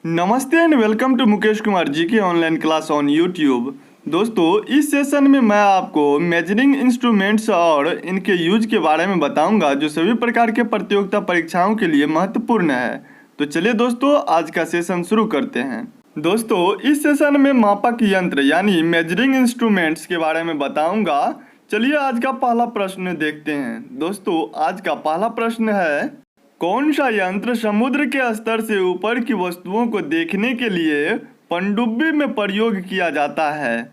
नमस्ते and welcome to Mukesh Kumar ji की online class on YouTube. दोस्तों, इस सेशन में मैं आपको मेजरिंग इंस्ट्रूमेंट्स और इनके यूज के बारे में बताऊंगा जो सभी प्रकार के प्रतियोगिता परीक्षाओं के लिए महत्वपूर्ण है। तो चलिए दोस्तों, आज का सेशन शुरू करते हैं। दोस्तों, इस सेशन में मापक यंत्र यानी मेजरिंग इंस्ट्रूमेंट्स के बारे में बताऊंगा। चलिए आज का पहला प्रश्न देखते हैं। दोस्तों, आज का पहला प्रश्न है, कौन सा यंत्र समुद्र के स्तर से ऊपर की वस्तुओं को देखने के लिए पनडुब्बी में प्रयोग किया जाता है?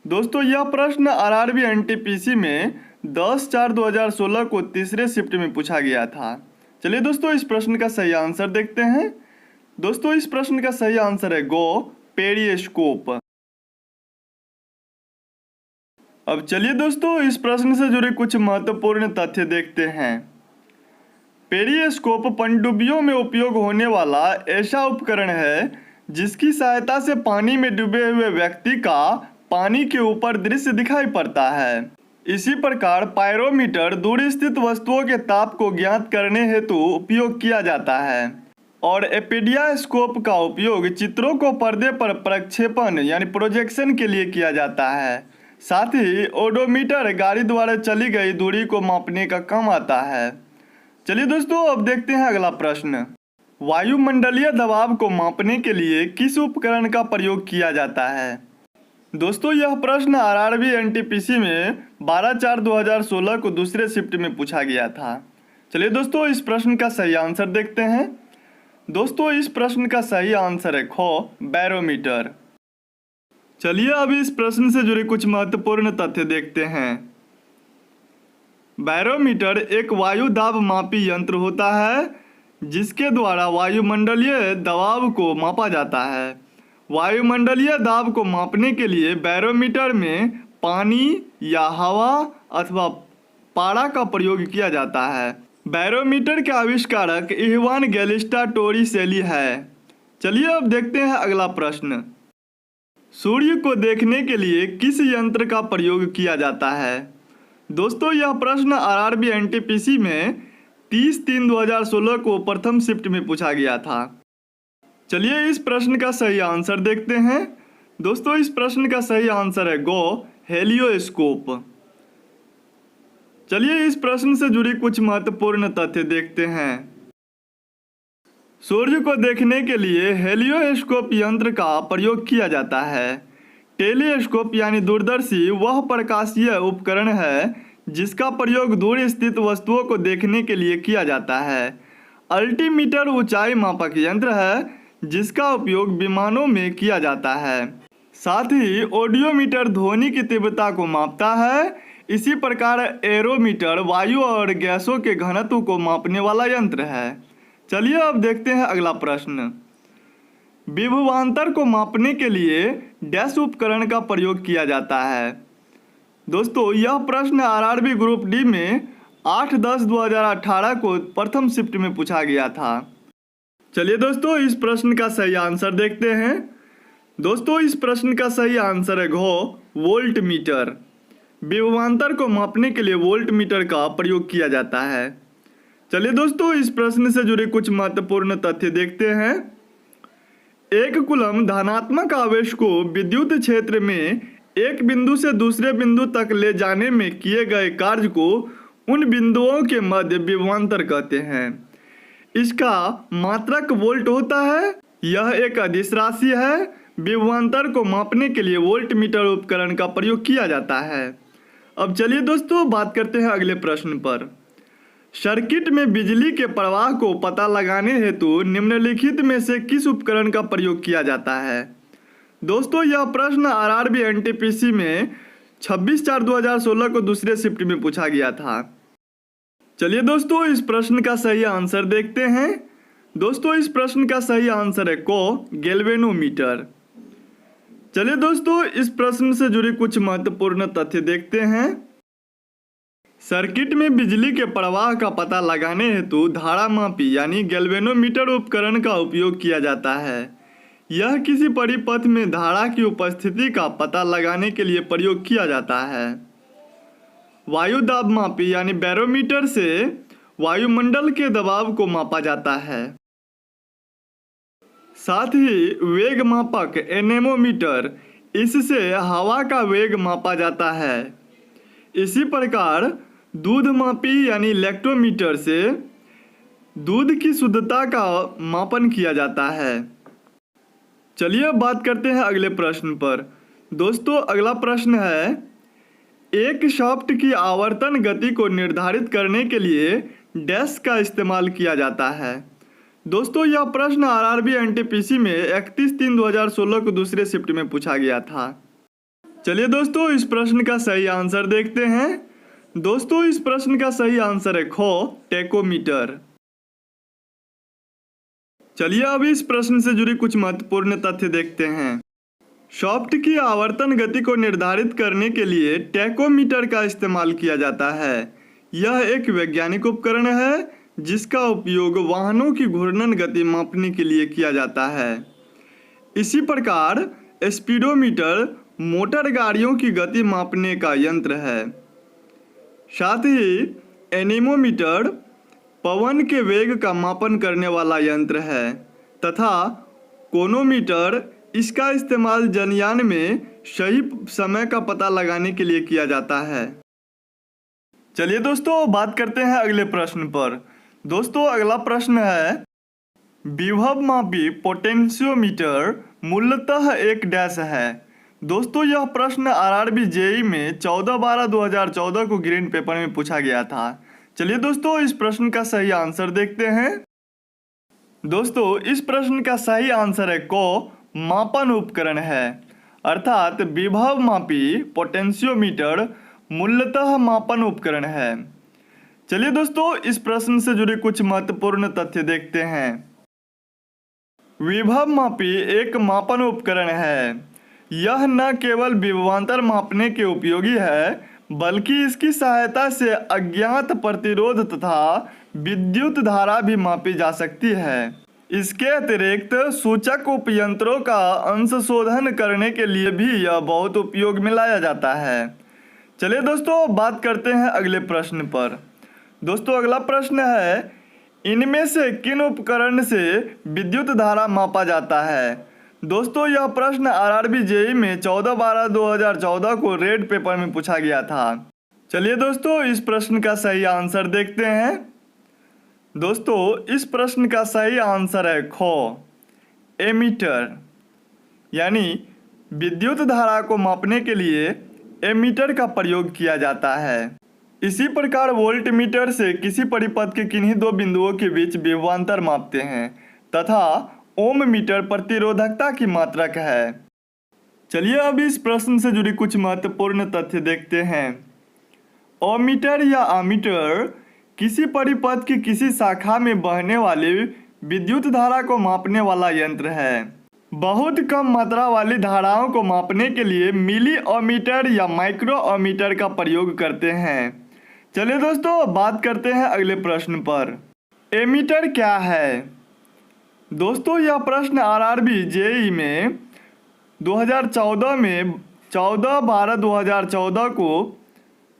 दोस्तों, यह प्रश्न आरआरबी एनटीपीसी में 10/4/2016 को तीसरे शिफ्ट में पूछा गया था। चलिए दोस्तों, इस प्रश्न का सही आंसर देखते हैं। दोस्तों, इस प्रश्न का सही आंसर है गो पेरिस्कोप। अब चलिए दोस्तों, इस प्रश्न से जुड़े कुछ महत्वपूर्ण तथ्य देखते हैं। पेरिस्कोप पनडुब्बियों में उपयोग होने वाला ऐसा उपकरण है जिसकी सहायता से पानी में डूबे हुए व्यक्ति का पानी के ऊपर दृश्य दिखाई पड़ता है। इसी प्रकार पायरोमीटर दूर स्थित वस्तुओं के ताप को ज्ञात करने हेतु उपयोग किया जाता है और एपिडियास्कोप का उपयोग चित्रों को पर्दे पर प्रक्षेपण यानी प्रोजेक्शन के लिए किया जाता है। साथ ही ओडोमीटर गाड़ी द्वारा चली गई दूरी को मापने का काम आता है। चलिए दोस्तों, अब देखते हैं अगला प्रश्न। वायुमंडलीय दबाव को मापने के लिए किस उपकरण का प्रयोग किया जाता है? दोस्तों, यह प्रश्न आरआरबी एनटीपीसी में 12/4/2016 को दूसरे शिफ्ट में पूछा गया था। चलिए दोस्तों, इस प्रश्न का सही आंसर देखते हैं। दोस्तों, इस प्रश्न का सही आंसर है खो बैरोमीटर। चलिए अब इस प्रश्न से जुड़े कुछ महत्वपूर्ण तथ्य देखते हैं। बैरोमीटर एक वायु दाब मापी यंत्र होता है जिसके द्वारा वायुमंडलीय दबाव को मापा जाता है। वायुमंडलीय दाब को मापने के लिए बैरोमीटर में पानी या हवा अथवा पारा का प्रयोग किया जाता है। बैरोमीटर के आविष्कारक इवान गैलिस्टा टोरिसेली है। चलिए अब देखते हैं अगला प्रश्न। सूर्य को देखने के लिए किस यंत्र का प्रयोग किया जाता है? दोस्तों, यह प्रश्न आरआरबी एनटीपीसी में 30/3/2016 को प्रथम शिफ्ट में पूछा गया था। चलिए इस प्रश्न का सही आंसर देखते हैं। दोस्तों, इस प्रश्न का सही आंसर है गो हेलियोस्कोप। चलिए इस प्रश्न से जुड़ी कुछ महत्वपूर्ण तथ्य देखते हैं। सूर्य को देखने के लिए हेलियोस्कोप यंत्र का प्रयोग किया जाता है। टेलीस्कोप यानी दूरदर्शी वह प्रकाशीय उपकरण है जिसका प्रयोग दूर स्थित वस्तुओं को देखने के लिए किया जाता है। अल्टीमीटर ऊंचाई मापक यंत्र है जिसका उपयोग विमानों में किया जाता है। साथ ही ऑडियोमीटर ध्वनि की तीव्रता को मापता है। इसी प्रकार एरोमीटर वायु और गैसों के घनत्व को मापने वाला यंत्र है। चलिए अब देखते हैं अगला प्रश्न। विभवांतर को मापने के लिए डैश उपकरण का प्रयोग किया जाता है? दोस्तों, यह प्रश्न आरआरबी ग्रुप डी में 8/10/2018 को प्रथम शिफ्ट में पूछा गया था। चलिए दोस्तों, इस प्रश्न का सही आंसर देखते हैं। दोस्तों, इस प्रश्न का सही आंसर है घो वोल्ट मीटर। विभवांतर को मापने के लिए वोल्ट मीटर का प्रयोग किया जाता है। चलिए दोस्तों, इस प्रश्न से जुड़े कुछ महत्वपूर्ण तथ्य देखते हैं। एक कूलम धनात्मक आवेश को विद्युत क्षेत्र में एक बिंदु से दूसरे बिंदु तक ले जाने में किए गए कार्य को उन बिंदुओं के मध्य विभवांतर कहते हैं। इसका मात्रक वोल्ट होता है। यह एक अदिश राशि है। विभवांतर को मापने के लिए वोल्ट मीटर उपकरण का प्रयोग किया जाता है। अब चलिए दोस्तों, बात करते हैं अगले प्रश्न पर। सर्किट में बिजली के प्रवाह को पता लगाने हेतु निम्नलिखित में से किस उपकरण का प्रयोग किया जाता है? दोस्तों, यह प्रश्न आरआरबी एनटीपीसी में 26/4/2016 को दूसरे शिफ्ट में पूछा गया था। चलिए दोस्तों, इस प्रश्न का सही आंसर देखते हैं। दोस्तों, इस प्रश्न का सही आंसर है को गैल्वेनोमीटर। चलिए दोस्तों, इस प्रश्न से जुड़े कुछ महत्वपूर्ण तथ्य देखते हैं। सर्किट में बिजली के प्रवाह का पता लगाने हेतु धारा मापी यानी गैल्वेनोमीटर उपकरण का उपयोग किया जाता है। यह किसी परिपथ में धारा की उपस्थिति का पता लगाने के लिए प्रयोग किया जाता है। वायु दाब मापी यानी बैरोमीटर से वायुमंडल के दबाव को मापा जाता है। साथ ही वेग मापक एनेमोमीटर, इससे हवा का वेग मापा जाता है। इसी प्रकार दूध मापी यानी लैक्टोमीटर से दूध की शुद्धता का मापन किया जाता है। चलिए अब बात करते हैं अगले प्रश्न पर। दोस्तों अगला प्रश्न है, एक शाफ्ट की आवर्तन गति को निर्धारित करने के लिए डैश का इस्तेमाल किया जाता है। दोस्तों यह प्रश्न आरआरबी एनटीपीसी में 31/3/2016 को दूसरे शिफ्ट में पूछा गया था। चलिए दोस्तों इस प्रश्न का सही आंसर देखते हैं। दोस्तों इस प्रश्न का सही आंसर है ख, टेकोमीटर। चलिए अब इस प्रश्न से जुड़ी कुछ महत्वपूर्ण तथ्य देखते हैं। शाफ्ट की आवर्तन गति को निर्धारित करने के लिए टेकोमीटर का इस्तेमाल किया जाता है। यह एक वैज्ञानिक उपकरण है जिसका उपयोग वाहनों की घूर्णन गति मापने के लिए किया जाता है। इसी प्रकार स्पीडोमीटर मोटर गाड़ियों की गति मापने का यंत्र है। साथ ही एनीमोमीटर पवन के वेग का मापन करने वाला यंत्र है तथा कोनोमीटर इसका इस्तेमाल जनयान में सही समय का पता लगाने के लिए किया जाता है। चलिए दोस्तों बात करते हैं अगले प्रश्न पर। दोस्तों अगला प्रश्न है, विभव मापी पोटेंशियोमीटर मूलतः एक डैश है। दोस्तों यह प्रश्न आरआरबी जेई में 14/12/2014 को ग्रीन पेपर में पूछा गया था। चलिए दोस्तों इस प्रश्न का सही आंसर देखते हैं। दोस्तों इस प्रश्न का सही आंसर है क, मापन उपकरण है। अर्थात विभव मापी पोटेंशियोमीटर मूलतः मापन उपकरण है। चलिए दोस्तों इस प्रश्न से जुड़े कुछ महत्वपूर्ण तथ्य देखते हैं। विभव मापी एक मापन उपकरण है। यह न केवल विभवांतर मापने के उपयोगी है बल्कि इसकी सहायता से अज्ञात प्रतिरोध तथा विद्युत धारा भी मापी जा सकती है। इसके अतिरिक्त सूचक उपयंत्रों का अंशशोधन करने के लिए भी यह बहुत उपयोग में लाया जाता है। चलिए दोस्तों बात करते हैं अगले प्रश्न पर। दोस्तों अगला प्रश्न है, इनमें से किन उपकरण से विद्युत धारा मापा जाता है। दोस्तों यह प्रश्न आरआरबी जेई में 14/12/2014 को रेड पेपर में पूछा गया था। चलिए दोस्तों इस प्रश्न का सही आंसर देखते हैं। दोस्तों इस प्रश्न का सही आंसर है ख, एमीटर। यानी विद्युत धारा को मापने के लिए एमीटर का प्रयोग किया जाता है। इसी प्रकार वोल्ट मीटर से किसी परिपथ के किन्हीं दो बिंदुओं के बीच विभवांतर मापते हैं तथा ओम मीटर प्रतिरोधकता की मात्रक है। चलिए अब इस प्रश्न से जुड़ी कुछ महत्वपूर्ण तथ्य देखते हैं। ओमीटर या आमीटर किसी परिपथ की किसी शाखा में बहने वाली विद्युत धारा को मापने वाला यंत्र है। बहुत कम मात्रा वाली धाराओं को मापने के लिए मिली ओमीटर या माइक्रो ओमीटर का प्रयोग करते हैं। चलिए दोस्तों बात करते हैं अगले प्रश्न पर। एमीटर क्या है। दोस्तों यह प्रश्न आरआरबी जेई में 2014 में 14/12/2014 को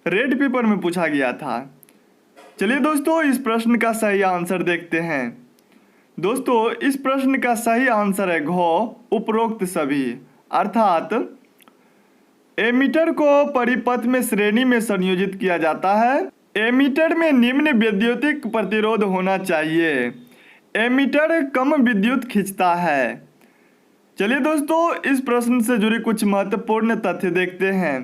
रेड पेपर में पूछा गया था। चलिए दोस्तों इस प्रश्न का सही आंसर देखते हैं। दोस्तों इस प्रश्न का सही आंसर है घ, उपरोक्त सभी। अर्थात एमीटर को परिपथ में श्रेणी में संयोजित किया जाता है। एमीटर में निम्न विद्युतिक प्रतिरोध होना चाहिए। एमीटर कम विद्युत खींचता है। चलिए दोस्तों इस प्रश्न से जुड़ी कुछ महत्वपूर्ण तथ्य देखते हैं।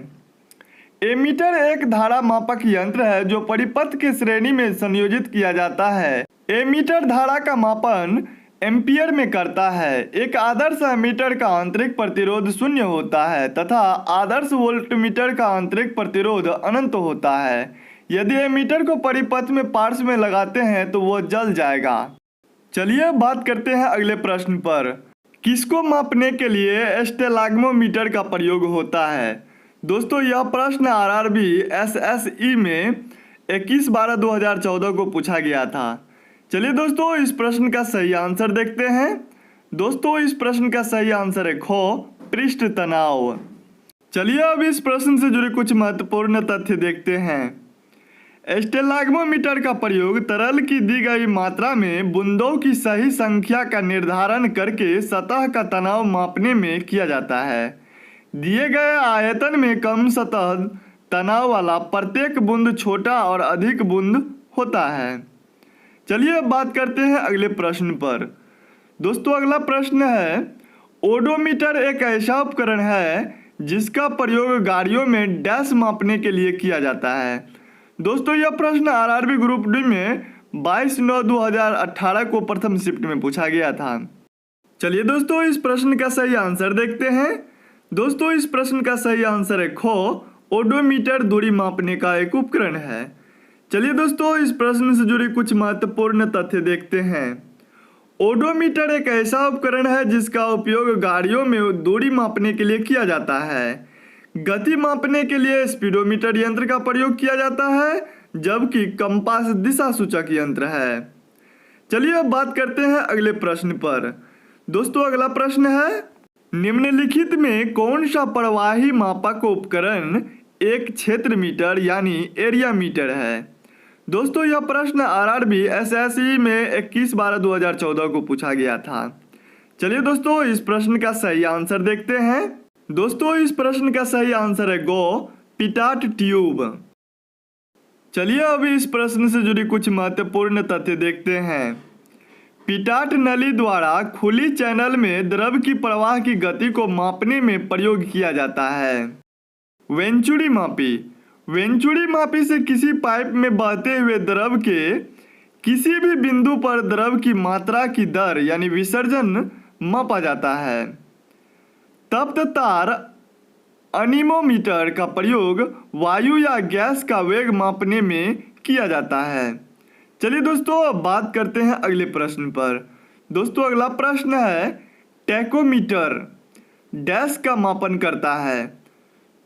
एमीटर एक धारा मापक यंत्र है जो परिपथ के श्रेणी में संयोजित किया जाता है। एमीटर धारा का मापन एम्पियर में करता है। एक आदर्श एमीटर का आंतरिक प्रतिरोध 0 होता है तथा आदर्श वोल्टमीटर का आंतरिक प्रतिरोध अनंत होता है। यदि एमीटर को परिपथ में पार्श्व में लगाते हैं तो वो जल जाएगा। चलिए बात करते हैं अगले प्रश्न पर। किसको मापने के लिए स्टेलाग्मोमीटर का प्रयोग होता है। दोस्तों यह प्रश्न आरआरबी एसएसई में 21/12/2014 को पूछा गया था। चलिए दोस्तों इस प्रश्न का सही आंसर देखते हैं। दोस्तों इस प्रश्न का सही आंसर है ख, पृष्ठ तनाव। चलिए अब इस प्रश्न से जुड़े कुछ महत्वपूर्ण तथ्य देखते हैं। स्टेलाग्मोमीटर का प्रयोग तरल की दी गई मात्रा में बूंदों की सही संख्या का निर्धारण करके सतह का तनाव मापने में किया जाता है। दिए गए आयतन में कम सतह तनाव वाला प्रत्येक बूंद छोटा और अधिक बूंद होता है। चलिए अब बात करते हैं अगले प्रश्न पर। दोस्तों अगला प्रश्न है, ओडोमीटर एक ऐसा उपकरण है जिसका प्रयोग गाड़ियों में डैश मापने के लिए किया जाता है। दोस्तों यह प्रश्न आरआरबी ग्रुप डी में 22/9/2018 को प्रथम शिफ्ट में पूछा गया था। चलिए दोस्तों इस प्रश्न का सही आंसर देखते हैं। दोस्तों इस प्रश्न का सही आंसर है खो, ओडोमीटर दूरी मापने का एक उपकरण है। चलिए दोस्तों इस प्रश्न से जुड़ी कुछ महत्वपूर्ण तथ्य देखते हैं। ओडोमीटर एक ऐसा उपकरण है जिसका उपयोग गाड़ियों में दूरी मापने के लिए किया जाता है। गति मापने के लिए स्पीडोमीटर यंत्र का प्रयोग किया जाता है, जबकि कंपास दिशा सूचक यंत्र है। चलिए अब बात करते हैं अगले प्रश्न पर। दोस्तों अगला प्रश्न है, निम्नलिखित में कौन सा प्रवाही मापक उपकरण एक क्षेत्र मीटर यानी एरिया मीटर है। दोस्तों यह प्रश्न आरआरबी एसएससी में 21/12/2014 को पूछा गया था। चलिए दोस्तों इस प्रश्न का सही आंसर देखते हैं। दोस्तों इस प्रश्न का सही आंसर है गो, पिटाट ट्यूब। चलिए अभी इस प्रश्न से जुड़ी कुछ महत्वपूर्ण तथ्य देखते हैं। पिटाट नली द्वारा खुली चैनल में द्रव की प्रवाह की गति को मापने में प्रयोग किया जाता है। वेंचुरी मापी, वेंचुरी मापी से किसी पाइप में बहते हुए द्रव के किसी भी बिंदु पर द्रव की मात्रा की दर यानी विसर्जन मापा जाता है। तप्त तार अनीमोमीटर का प्रयोग वायु या गैस का वेग मापने में किया जाता है। चलिए दोस्तों अब बात करते हैं अगले प्रश्न पर। दोस्तों अगला प्रश्न है, टैकोमीटर डैश का मापन करता है।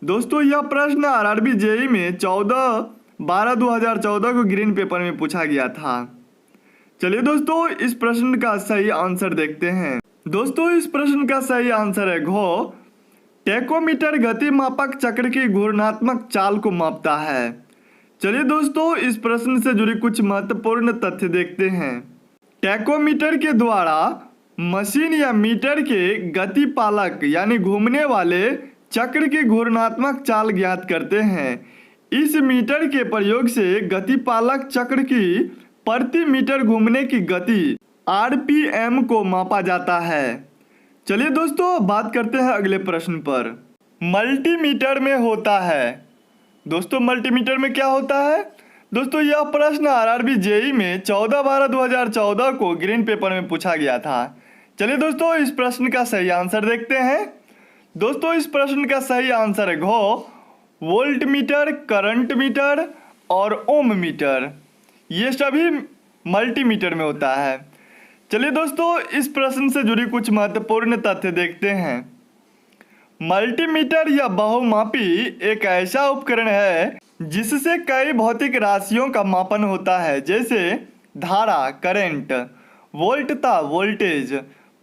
दोस्तों यह प्रश्न आरआरबी जेई में 14/12/2014 को ग्रीन पेपर में पूछा गया था। चलिए दोस्तों इस प्रश्न का सही आंसर देखते हैं। दोस्तों इस प्रश्न का सही आंसर है घो, टैकोमीटर गति मापक चक्र की घूर्णात्मक चाल को मापता है। चलिए दोस्तों इस प्रश्न से जुड़ी कुछ महत्वपूर्ण तथ्य देखते हैं। टैकोमीटर के द्वारा मशीन या मीटर के गति पालक यानी घूमने वाले चक्र की घूर्णात्मक चाल ज्ञात करते हैं। इस मीटर के प्रयोग से गति पालक चक्र की प्रति मीटर घूमने की गति आरपीएम को मापा जाता है। चलिए दोस्तों बात करते हैं अगले प्रश्न पर। मल्टीमीटर में होता है। दोस्तों मल्टीमीटर में क्या होता है। दोस्तों यह प्रश्न आरआरबी जेई में 14/12/2014 को ग्रीन पेपर में पूछा गया था। चलिए दोस्तों इस प्रश्न का सही आंसर देखते हैं। दोस्तों इस प्रश्न का सही आंसर है घो, वोल्ट मीटर, करंट मीटर और ओम मीटर। ये सभी मल्टीमीटर में होता है। चलिए दोस्तों इस प्रश्न से जुड़ी कुछ महत्वपूर्ण तथ्य देखते हैं। मल्टीमीटर या बहुमापी एक ऐसा उपकरण है जिससे कई भौतिक राशियों का मापन होता है, जैसे धारा करंट, वोल्टता वोल्टेज,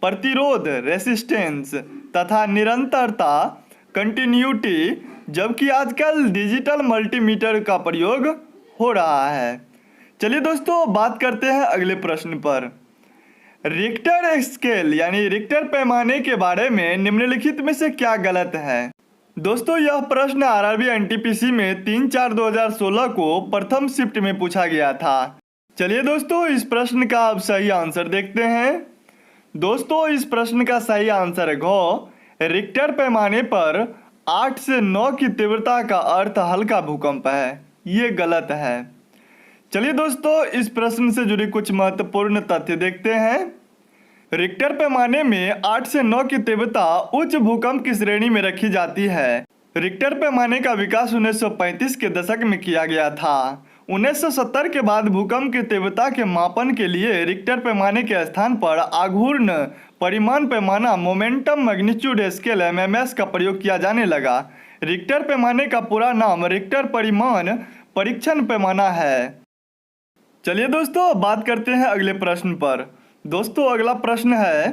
प्रतिरोध रेसिस्टेंस तथा निरंतरता कंटिन्यूटी। जबकि आजकल डिजिटल मल्टीमीटर का प्रयोग हो रहा है। चलिए दोस्तों बात करते हैं अगले प्रश्न पर। रिक्टर स्केल यानी रिक्टर पैमाने के बारे में निम्नलिखित में से क्या गलत है। दोस्तों यह प्रश्न आरआरबी एनटीपीसी में 3/4/2016 को प्रथम शिफ्ट में पूछा गया था। चलिए दोस्तों इस प्रश्न का अब सही आंसर देखते हैं। दोस्तों इस प्रश्न का सही आंसर है घो, रिक्टर पैमाने पर 8 से 9 की तीव्रता का अर्थ हल्का भूकंप है। ये गलत है। चलिए दोस्तों इस प्रश्न से जुड़ी कुछ महत्वपूर्ण तथ्य देखते हैं। रिक्टर पैमाने में 8 से 9 की तीव्रता उच्च भूकंप की श्रेणी में रखी जाती है। रिक्टर पैमाने का विकास 1935 के दशक में किया गया था। 1970 के बाद भूकंप की तीव्रता के मापन के लिए रिक्टर पैमाने के स्थान पर आघूर्ण परिमाण पैमाना मोमेंटम मैग्नीट्यूड स्केल एमएमएस का प्रयोग किया जाने लगा। रिक्टर पैमाने का पूरा नाम रिक्टर परिमाण परीक्षण पैमाना है। चलिए दोस्तों बात करते हैं अगले प्रश्न पर। दोस्तों अगला प्रश्न है,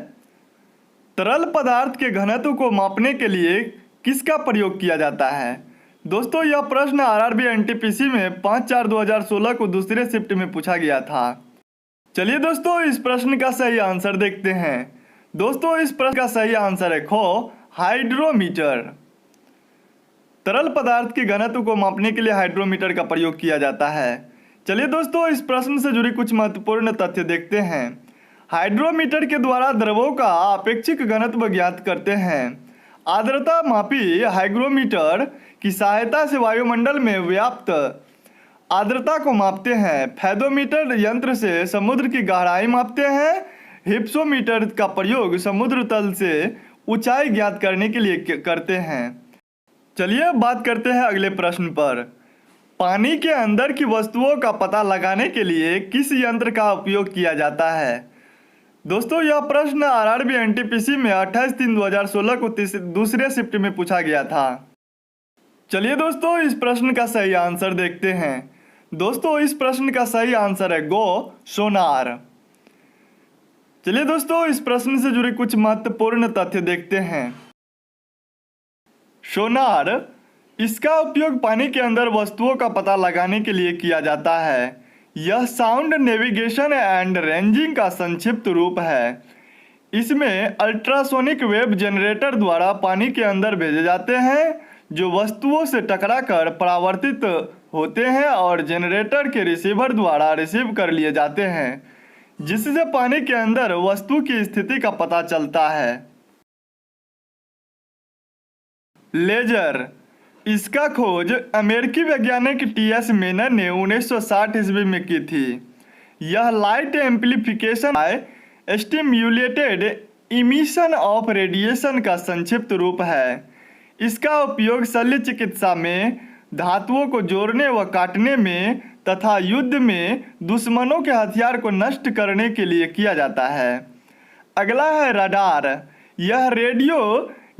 तरल पदार्थ के घनत्व को मापने के लिए किसका प्रयोग किया जाता है। दोस्तों यह प्रश्न आरआरबी एनटीपीसी में 5/4/2016 को दूसरे शिफ्ट में पूछा गया था। चलिए दोस्तों इस प्रश्न का सही आंसर देखते हैं। दोस्तों इस प्रश्न का सही आंसर है खो हाइड्रोमीटर। तरल पदार्थ के घनत्व को मापने के लिए हाइड्रोमीटर का प्रयोग किया जाता है। चलिए दोस्तों इस प्रश्न से जुड़ी कुछ महत्वपूर्ण तथ्य देखते हैं। हाइड्रोमीटर के द्वारा द्रवों का अपेक्षिक घनत्व ज्ञात करते हैं। आर्द्रता मापी हाइग्रोमीटर की सहायता से वायुमंडल में व्याप्त आर्द्रता को मापते हैं। फेदोमीटर यंत्र से समुद्र की गहराई मापते हैं। हिप्सोमीटर का प्रयोग समुद्र तल से ऊंचाई ज्ञात करने के लिए करते हैं। चलिए बात करते हैं अगले प्रश्न पर। पानी के अंदर की वस्तुओं का पता लगाने के लिए किस यंत्र का उपयोग किया जाता है? दोस्तों यह प्रश्न आरआरबी एनटीपीसी में 28/3/2016 को दूसरे शिफ्ट में पूछा गया था। चलिए दोस्तों इस प्रश्न का सही आंसर देखते हैं। दोस्तों इस प्रश्न का सही आंसर है गो सोनार। चलिए दोस्तों इस प्रश्न से जुड़े कुछ महत्वपूर्ण तथ्य देखते हैं। सोनार, इसका उपयोग पानी के अंदर वस्तुओं का पता लगाने के लिए किया जाता है। यह साउंड नेविगेशन एंड रेंजिंग का संक्षिप्त रूप है। इसमें अल्ट्रासोनिक वेव जनरेटर द्वारा पानी के अंदर भेजे जाते हैं जो वस्तुओं से टकराकर परावर्तित होते हैं और जनरेटर के रिसीवर द्वारा रिसीव कर लिए जाते हैं, जिससे पानी के अंदर वस्तु की स्थिति का पता चलता है। लेजर, इसका खोज अमेरिकी वैज्ञानिक टी.एस. मेनन ने 1960 ईस्वी में की थी। यह light amplification by stimulated emission of radiation का संक्षिप्त रूप है। इसका उपयोग शल्य चिकित्सा में, धातुओं को जोड़ने व काटने में तथा युद्ध में दुश्मनों के हथियार को नष्ट करने के लिए किया जाता है। अगला है रडार। यह रेडियो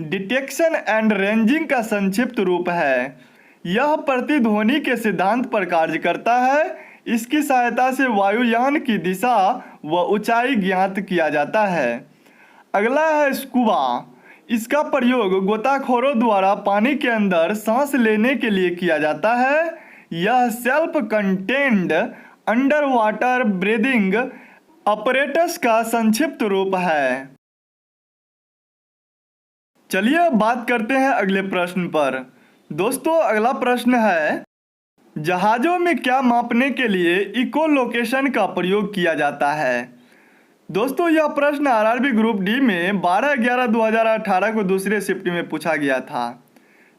डिटेक्शन एंड रेंजिंग का संक्षिप्त रूप है। यह प्रतिध्वनि के सिद्धांत पर कार्य करता है। इसकी सहायता से वायुयान की दिशा व ऊंचाई ज्ञात किया जाता है। अगला है स्कूबा। इसका प्रयोग गोताखोरों द्वारा पानी के अंदर सांस लेने के लिए किया जाता है। यह self contained under water breathing apparatus का संक्षिप्त रूप है। चलिए बात करते हैं अगले प्रश्न पर। दोस्तों अगला प्रश्न है, जहाज़ों में क्या मापने के लिए इकोलोकेशन का प्रयोग किया जाता है? दोस्तों यह प्रश्न आरआरबी ग्रुप डी में 12/11/2018 को दूसरे शिफ्ट में पूछा गया था।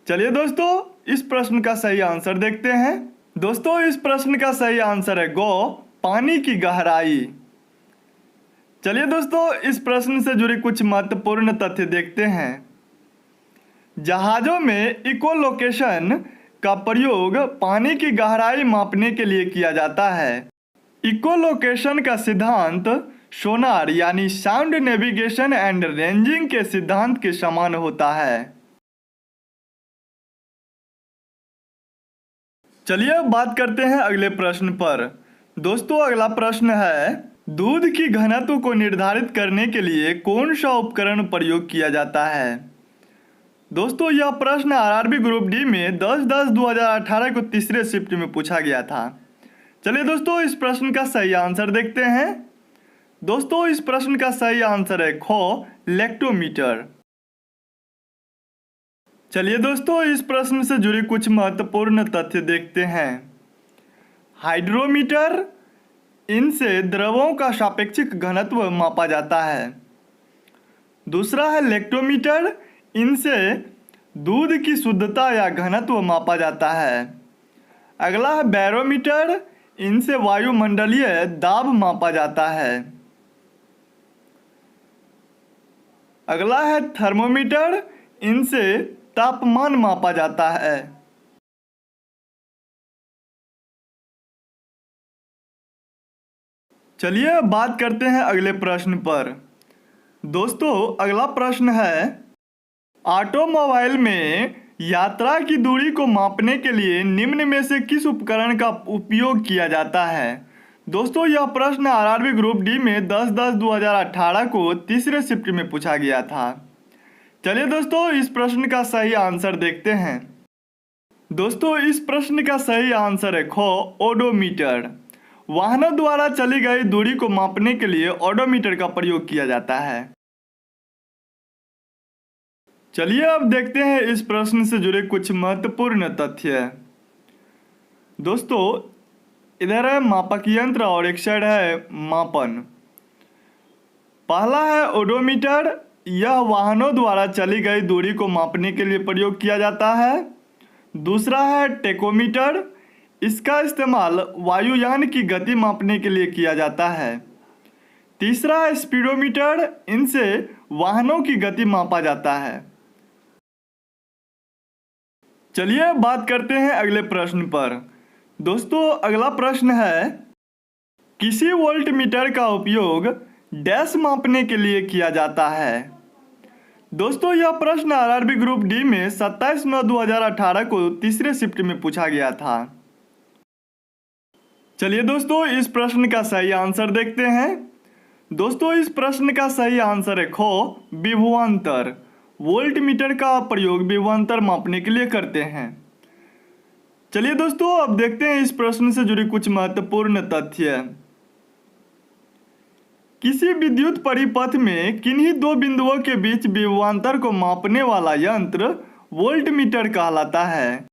चलिए दोस्तों इस प्रश्न का सही आंसर देखते हैं। दोस्तों इस प्रश्न का सही आंसर है गो पानी की गहराई। चलिए दोस्तों इस प्रश्न से जुड़ी कुछ महत्वपूर्ण तथ्य देखते हैं। जहाज़ों में इकोलोकेशन का प्रयोग पानी की गहराई मापने के लिए किया जाता है। इकोलोकेशन का सिद्धांत सोनार यानी साउंड नेविगेशन एंड रेंजिंग के सिद्धांत के समान होता है। चलिए बात करते हैं अगले प्रश्न पर। दोस्तों अगला प्रश्न है, दूध की घनत्व को निर्धारित करने के लिए कौन सा उपकरण प्रयोग किया जाता है? दोस्तों यह प्रश्न आरआरबी ग्रुप डी में 10/10/2018 को तीसरे शिफ्ट में पूछा गया था। चलिए दोस्तों इस प्रश्न का सही आंसर देखते हैं। दोस्तों इस प्रश्न का सही आंसर है खो लेक्टोमीटर। चलिए दोस्तों इस प्रश्न से जुड़ी कुछ महत्वपूर्ण तथ्य देखते हैं। हाइड्रोमीटर, इनसे द्रवों का सापेक्षिक घनत्व मापा जाता है। दूसरा है लेक्टोमीटर, इनसे दूध की शुद्धता या घनत्व मापा जाता है। अगला है बैरोमीटर, इनसे वायुमंडलीय दाब मापा जाता है। अगला है थर्मोमीटर, इनसे तापमान मापा जाता है। चलिए बात करते हैं अगले प्रश्न पर। दोस्तों अगला प्रश्न है, ऑटोमोबाइल में यात्रा की दूरी को मापने के लिए निम्न में से किस उपकरण का उपयोग किया जाता है? दोस्तों यह प्रश्न आरआरबी ग्रुप डी में 10/10/2018 को तीसरे शिफ्ट में पूछा गया था। चलिए दोस्तों इस प्रश्न का सही आंसर देखते हैं। दोस्तों इस प्रश्न का सही आंसर है खो, ओडोमीटर। वाहनों द्वारा चली गई दूरी को मापने के लिए ओडोमीटर का प्रयोग किया जाता है। चलिए अब देखते हैं इस प्रश्न से जुड़े कुछ महत्वपूर्ण तथ्य। दोस्तों इधर है मापक यंत्र और एक साइड है मापन। पहला है ओडोमीटर, यह वाहनों द्वारा चली गई दूरी को मापने के लिए प्रयोग किया जाता है। दूसरा है टेकोमीटर, इसका इस्तेमाल वायुयान की गति मापने के लिए किया जाता है। तीसरा है स्पीडोमीटर, इनसे वाहनों की गति मापा जाता है। चलिए बात करते हैं अगले प्रश्न पर। दोस्तों अगला प्रश्न है किसी वोल्ट मीटर का उपयोग डैश मापने के लिए किया जाता है। दोस्तों यह प्रश्न आरआरबी ग्रुप डी में 27/9/2018 को तीसरे शिफ्ट में पूछा गया था। चलिए दोस्तों इस प्रश्न का सही आंसर देखते हैं। दोस्तों इस प्रश्न का सही आंसर है खो, विभवांतर। वोल्ट मीटर का प्रयोग विभवांतर मापने के लिए करते हैं। चलिए दोस्तों अब देखते हैं इस प्रश्न से जुड़ी कुछ महत्वपूर्ण तथ्य। किसी विद्युत परिपथ में किन्हीं दो बिंदुओं के बीच विभवांतर को मापने वाला यंत्र वोल्ट मीटर कहलाता है।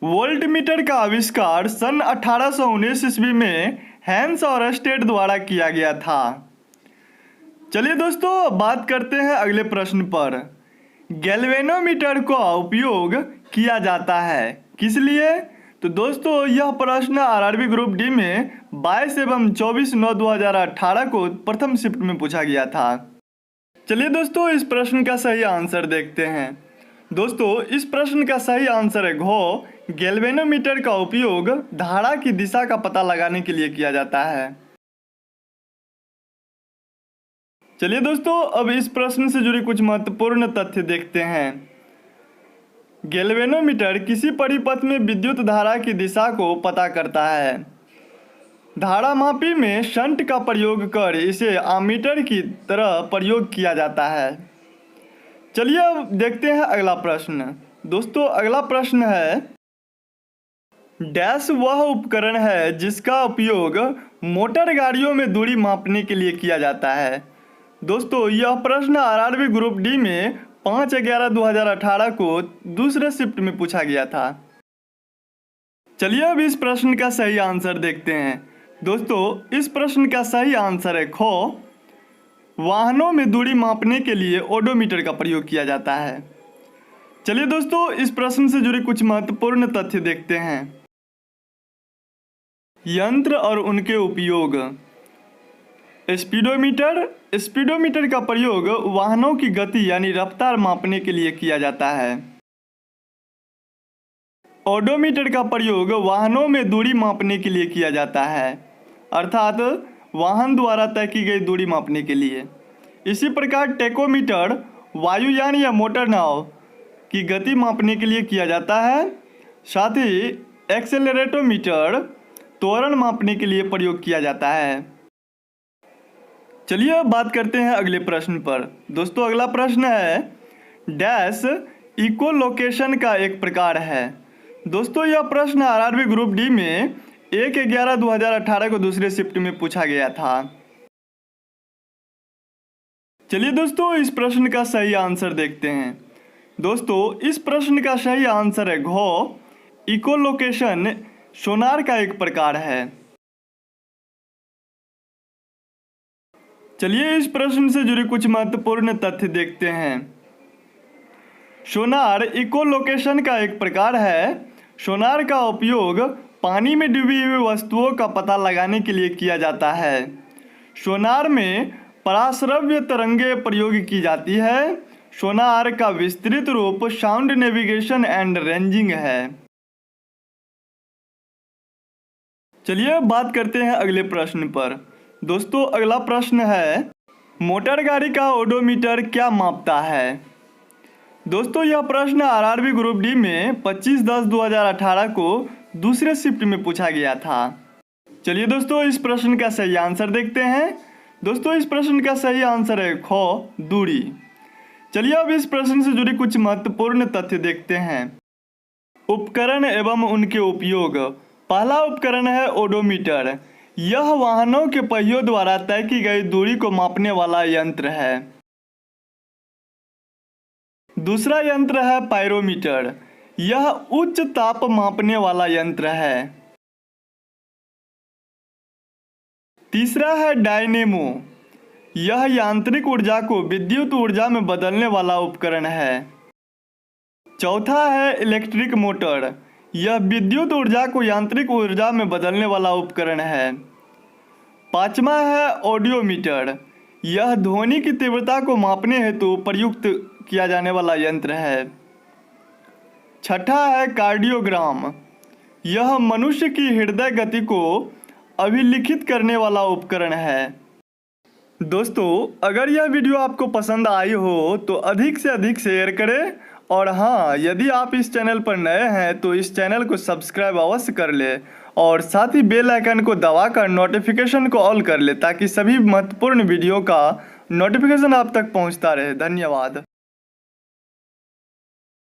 वोल्ट मीटर का आविष्कार सन 1819 ईस्वी में हैंस और स्टेट द्वारा किया गया था। चलिए दोस्तों बात करते हैं अगले प्रश्न पर। गैल्वेनोमीटर का उपयोग किया जाता है किस लिए? तो दोस्तों यह प्रश्न आरआरबी ग्रुप डी में 22 एवं 24/9/2018 को प्रथम शिफ्ट में पूछा गया था। चलिए दोस्तों इस प्रश्न का सही आंसर देखते हैं। दोस्तों इस प्रश्न का सही आंसर है घो, गैल्वेनोमीटर का उपयोग धारा की दिशा का पता लगाने के लिए किया जाता है। चलिए दोस्तों अब इस प्रश्न से जुड़ी कुछ महत्वपूर्ण तथ्य देखते हैं। गैल्वेनोमीटर किसी परिपथ में विद्युत धारा की दिशा को पता करता है। धारा मापी में शंट का प्रयोग कर इसे आमीटर की तरह प्रयोग किया जाता है। चलिए अब देखते हैं अगला प्रश्न। दोस्तों अगला प्रश्न है डैश वह उपकरण है जिसका उपयोग मोटर गाड़ियों में दूरी मापने के लिए किया जाता है। दोस्तों यह प्रश्न आरआरबी ग्रुप डी में 5/11/2018 को दूसरे शिफ्ट में पूछा गया था। चलिए अब इस प्रश्न का सही आंसर देखते हैं। दोस्तों इस प्रश्न का सही आंसर है खो, वाहनों में दूरी मापने के लिए ओडोमीटर का प्रयोग किया जाता है। चलिए दोस्तों इस प्रश्न से जुड़े कुछ महत्वपूर्ण तथ्य देखते हैं। यंत्र और उनके उपयोग। स्पीडोमीटर का प्रयोग वाहनों की गति यानी रफ्तार मापने के लिए किया जाता है। ओडोमीटर का प्रयोग वाहनों में दूरी मापने के लिए किया जाता है, अर्थात वाहन द्वारा तय की गई दूरी मापने के लिए। इसी प्रकार टेकोमीटर वायुयान या मोटर नाव की गति मापने के लिए किया जाता है। साथ ही एक्सेलरेटोमीटर त्वरण मापने के लिए प्रयोग किया जाता है। चलिए अब बात करते हैं अगले प्रश्न पर। दोस्तों अगला प्रश्न है डैश इकोलोकेशन का एक प्रकार है। दोस्तों यह प्रश्न आरआरबी ग्रुप डी में 1/11/2018 को दूसरे शिफ्ट में पूछा गया था। चलिए दोस्तों इस प्रश्न का सही आंसर देखते हैं। दोस्तों इस प्रश्न का सही आंसर है घो, इकोलोकेशन सोनार का एक प्रकार है। चलिए इस प्रश्न से जुड़े कुछ महत्वपूर्ण तथ्य देखते हैं। सोनार इकोलोकेशन का एक प्रकार है। सोनार का उपयोग पानी में डूबी हुई वस्तुओं का पता लगाने के लिए किया जाता है। सोनार में पराश्रव्य तरंगें प्रयोग की जाती है। सोनार का विस्तृत रूप साउंड नेविगेशन एंड रेंजिंग है। चलिए बात करते हैं अगले प्रश्न पर। दोस्तों अगला प्रश्न है मोटर गाड़ी का ओडोमीटर क्या मापता है। दोस्तों यह प्रश्न आरआरबी ग्रुप डी में 25/10/2018 को दूसरे शिफ्ट में पूछा गया था। चलिए दोस्तों इस प्रश्न का सही आंसर देखते हैं। दोस्तों इस प्रश्न का सही आंसर है खो, दूरी। चलिए अब इस प्रश्न से जुड़ी कुछ महत्वपूर्ण तथ्य देखते हैं। उपकरण एवं उनके उपयोग। पहला उपकरण है ओडोमीटर। यह वाहनों के पहियों द्वारा तय की गई दूरी को मापने वाला यंत्र है। दूसरा यंत्र है पायरोमीटर। यह उच्च ताप मापने वाला यंत्र है। तीसरा है डायनेमो। यह यांत्रिक ऊर्जा को विद्युत ऊर्जा में बदलने वाला उपकरण है। चौथा है इलेक्ट्रिक मोटर। यह विद्युत ऊर्जा को यांत्रिक ऊर्जा में बदलने वाला उपकरण है। पांचवा है ऑडियोमीटर। यह ध्वनि की तीव्रता को मापने हेतु प्रयुक्त किया जाने वाला यंत्र है। छठा है कार्डियोग्राम। यह मनुष्य की हृदय गति को अभिलिखित करने वाला उपकरण है। दोस्तों, अगर यह वीडियो आपको पसंद आई हो तो अधिक से अधिक शेयर करें, और हाँ, यदि आप इस चैनल पर नए हैं तो इस चैनल को सब्सक्राइब अवश्य कर ले और साथ ही बेल आइकन को दबाकर नोटिफिकेशन को ऑल कर ले ताकि सभी महत्वपूर्ण वीडियो का नोटिफिकेशन आप तक पहुंचता रहे। धन्यवाद।